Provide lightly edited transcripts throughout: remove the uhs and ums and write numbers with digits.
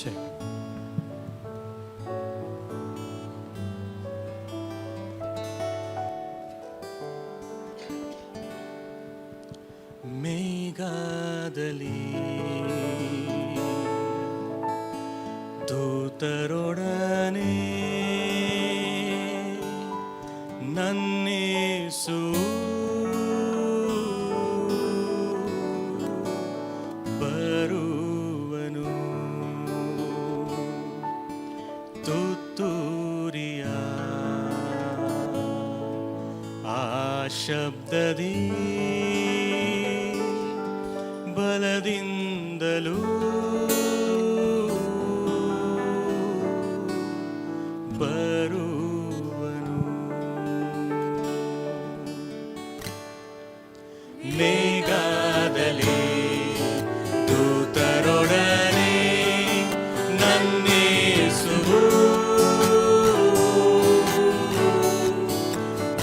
Check. ಮೇಘದಲ್ಲಿ ದೂತರೊಡನೆ ನನ್ನೇಸು ಬರುವನು. ತುತ್ತೂರಿಯ ಆ ಶಬ್ದದಿ ಬಲದಿಂದಲೂ ಬರುವನು. ಮೇಘದಲ್ಲಿ ದೂತರೊಡನೆ ನನ್ನೇಸುವು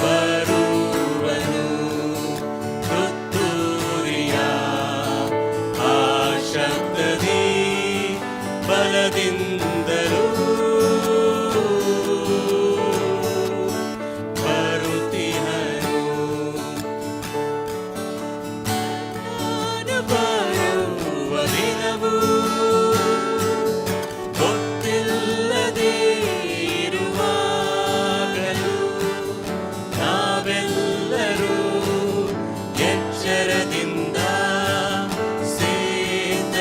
ಬರುವನು. ತುತ್ತೂರಿಯ ಆ ಶಬ್ದದಿ ಬಲದಿಂದಲೂ ಬರುತ್ತಿಹನು. ನಾನು ಬರುವ ದಿನವು ಗೊತ್ತಿಲ್ಲದೆ ಇರುವಾಗಲೂ ನಾವೆಲ್ಲರೂ ಎಚ್ಚರದಿಂದ ಸೇತರಾಗಿರುವ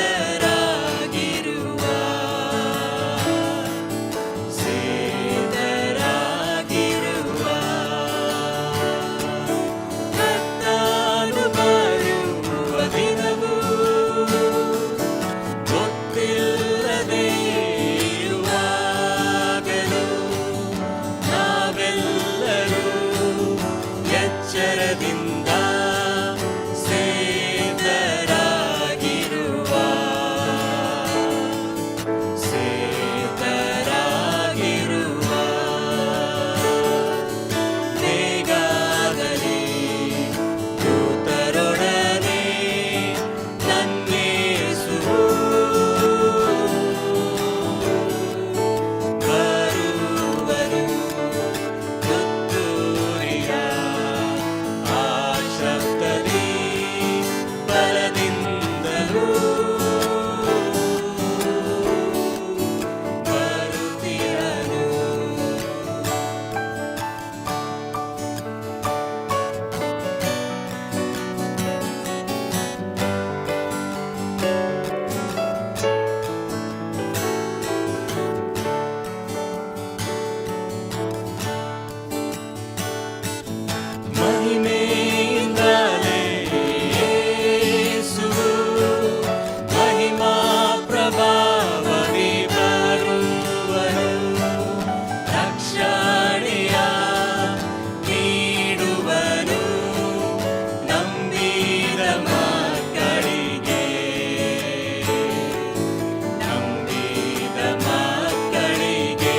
ಕರ್ತನು ಬರುವ ದಿನವು ಗೊತ್ತಿಲ್ಲದೆ ಇರುವಾಗಲೂ ನಾವೆಲ್ಲರೂ ಎಚ್ಚರದಿಂದ ಸೇತರಾಗಿರುವ ಮೇಘದಲ್ಲಿ ದೂತರೊಡನೆ ನನ್ನೇಸುವು ಬರುವನು. ತುತ್ತೂರಿಯ ಆ ಶಬ್ದದಿ ಬಲದಿಂದಲೂ ಬರುತ್ತಿರನು. ಮಹಿಮೆಯಿಂದಲೇ ಯೇಸುವು ಮಹಿಮಾ ಪ್ರಭಾವದಿ ಬರುವನು. ರಕ್ಷಣೆಯ ನೀಡುವನು ನಂಬಿದ ಮಕ್ಕಳಿಗೆ. ನಂಬಿದ ಮಕ್ಕಳಿಗೆ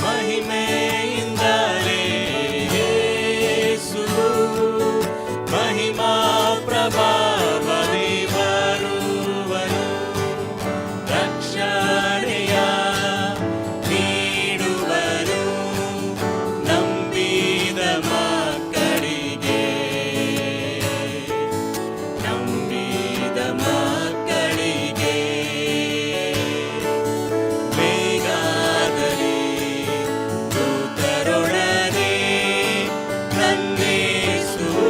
ಮಹಿಮೆಯಿಂದಲೇ ಯೇಸುವು ಮಹಿಮಾ ಪ್ರಭಾವದಿ ಬರುವನು. ರಕ್ಷಣೆಯ ನೀಡುವನು ನಂಬಿದ ಮಕ್ಕಳಿಗೆ. ನಂಬಿದ ಮಕ್ಕಳಿಗೆ ಮೇಘದಲ್ಲಿ ದೂತರೊಡನೆ ನನ್ನೇಸುವು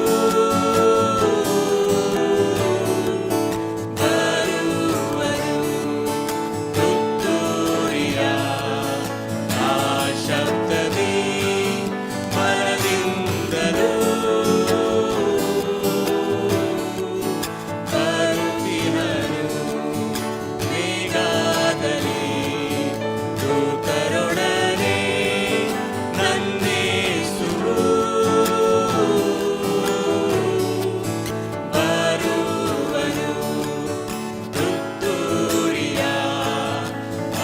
ಬರುವನು. ತುತ್ತೂರಿಯ ಆ ಶಬ್ದದಿ ಬಲದಿಂದಲೂ ಬರುತ್ತಿರನು. ಮೇಘದಲ್ಲಿ ದೂತರೊಡನೆ ನನ್ನೇಸುವು ಬರುವನು. ತುತ್ತೂರಿಯ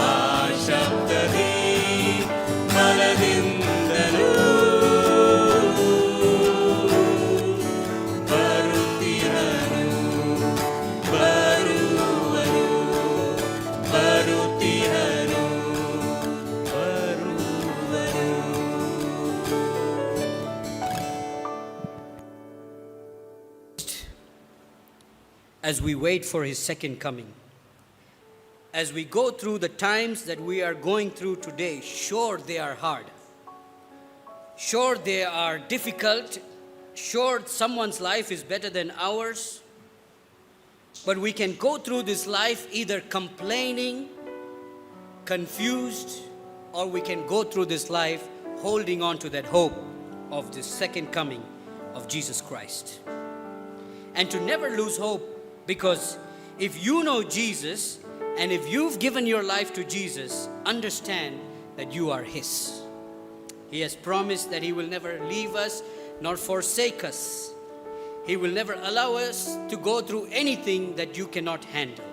ಆ ಶಬ್ದದಿ ಬಲದಿಂದಲೂ ಬರುತ್ತಿರನು. ಬರುವನು. as we wait for His second coming. As we go through the times that we are going through today, sure they are hard. Sure they are difficult. Sure someone's life is better than ours. But we can go through this life either complaining, confused, or we can go through this life holding on to that hope of the second coming of Jesus Christ. And to never lose hope, because if you know Jesus and if you've given your life to Jesus, understand that you are His. He has promised that He will never leave us nor forsake us. He will never allow us to go through anything that you cannot handle.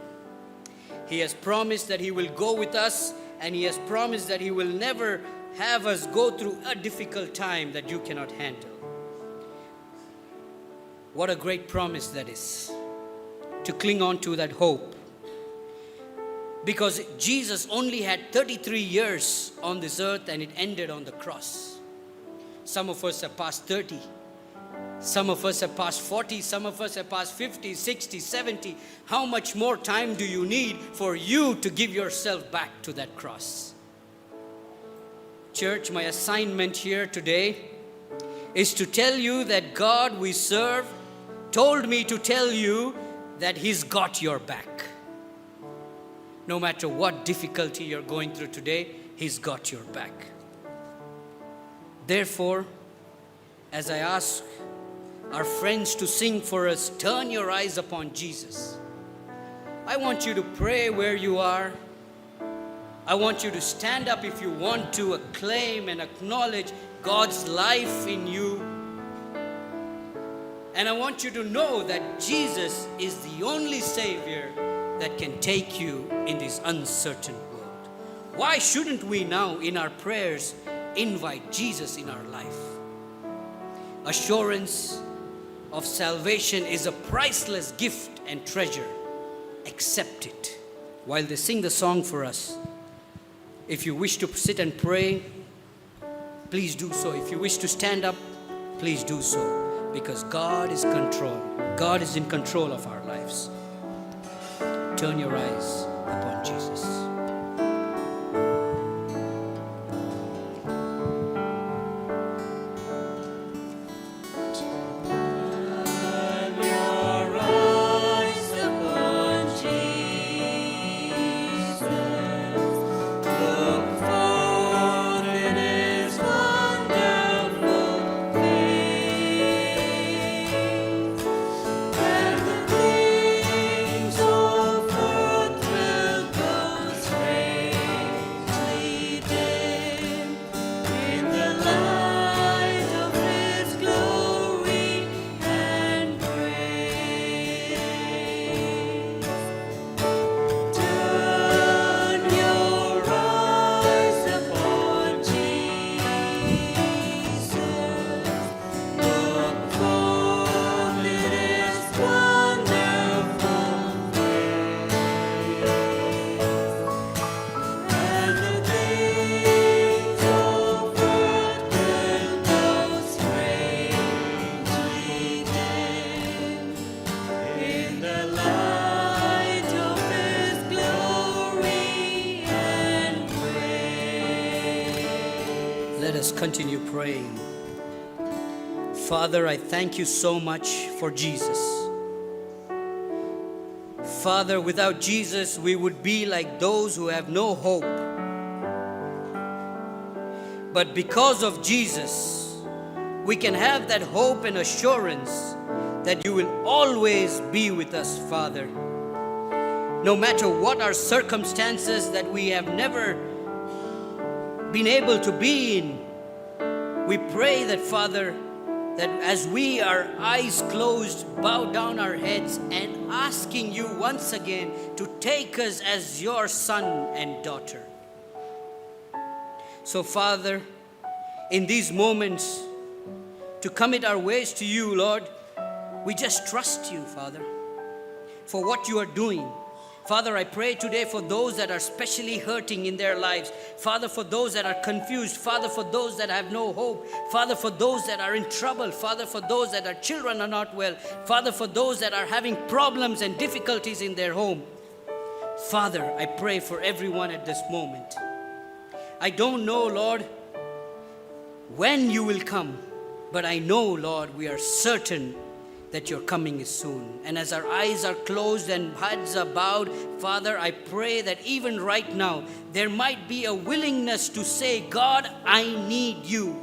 He has promised that He will go with us, and He has promised that He will never have us go through a difficult time that you cannot handle. What a great promise that is, to cling on to that hope. Because Jesus only had 33 years on this earth and it ended on the cross. Some of us have passed 30. Some of us have passed 40. Some of us have passed 50, 60, 70. How much more time do you need for you to give yourself back to that cross? Church, my assignment here today is to tell you that God we serve told me to tell you that He's got your back. No matter what difficulty you're going through today, He's got your back. Therefore, as I ask our friends to sing for us, turn your eyes upon Jesus. I want you to pray where you are. I want you to stand up if you want to acclaim and acknowledge God's life in you. And I want you to know that Jesus is the only Savior that can take you in this uncertain world. Why shouldn't we now in our prayers invite Jesus in our life? Assurance of salvation is a priceless gift and treasure. Accept it. While they sing the song for us, if you wish to sit and pray, please do so. If you wish to stand up, please do so. Because God is control. God is in control of our lives. Turn your eyes upon Jesus. Let us continue praying. Father, I thank you so much for Jesus. Father, without Jesus, we would be like those who have no hope. But because of Jesus, we can have that hope and assurance that you will always be with us, Father. No matter what our circumstances that we have never been able to be in, we pray that, Father, that as we, our eyes closed, bow down our heads and asking you once again to take us as your son and daughter. So, Father, in these moments, to commit our ways to you, Lord, we just trust you, Father, for what you are doing, Father, I pray today for those that are specially hurting in their lives. Father, for those that are confused. Father, for those that have no hope. Father, for those that are in trouble. Father, for those that are children are not well. Father, for those that are having problems and difficulties in their home. Father, I pray for everyone at this moment. I don't know, Lord, when you will come, but I know, Lord, we are certain that your coming is soon. And as our eyes are closed and heads are bowed, Father, I pray that even right now, there might be a willingness to say, God, I need you.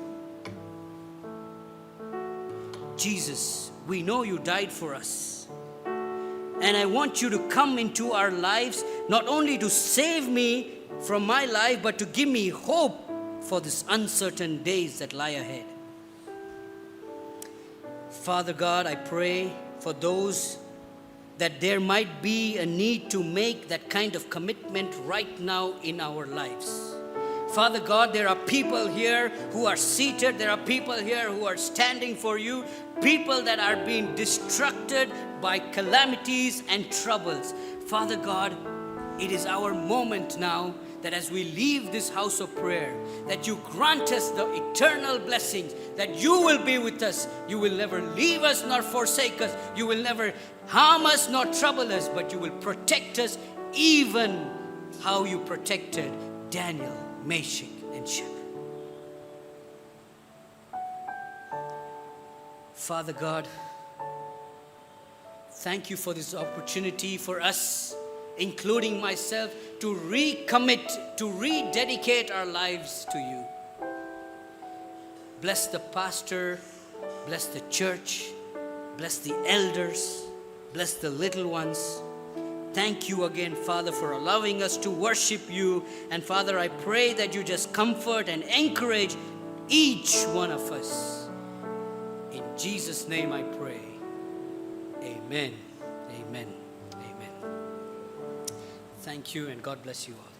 Jesus, we know you died for us. And I want you to come into our lives, not only to save me from my life, but to give me hope for these uncertain days that lie ahead. Father God, I pray for those that there might be a need to make that kind of commitment right now in our lives. Father God, there are people here who are seated. There are people here who are standing for you. People that are being distracted by calamities and troubles. Father God, it is our moment now that as we leave this house of prayer, that you grant us the eternal blessings, that you will be with us. You will never leave us nor forsake us. You will never harm us nor trouble us, but you will protect us even how you protected Daniel, Meshach, and Shadrach. Father God, thank you for this opportunity for us, including myself, to recommit, to rededicate our lives to you. Bless the pastor, bless the church, bless the elders, bless the little ones. Thank you again, Father, for allowing us to worship you. And Father, I pray that you just comfort and encourage each one of us. In Jesus' name I pray. Amen. Amen. Amen. Thank you, and God bless you all.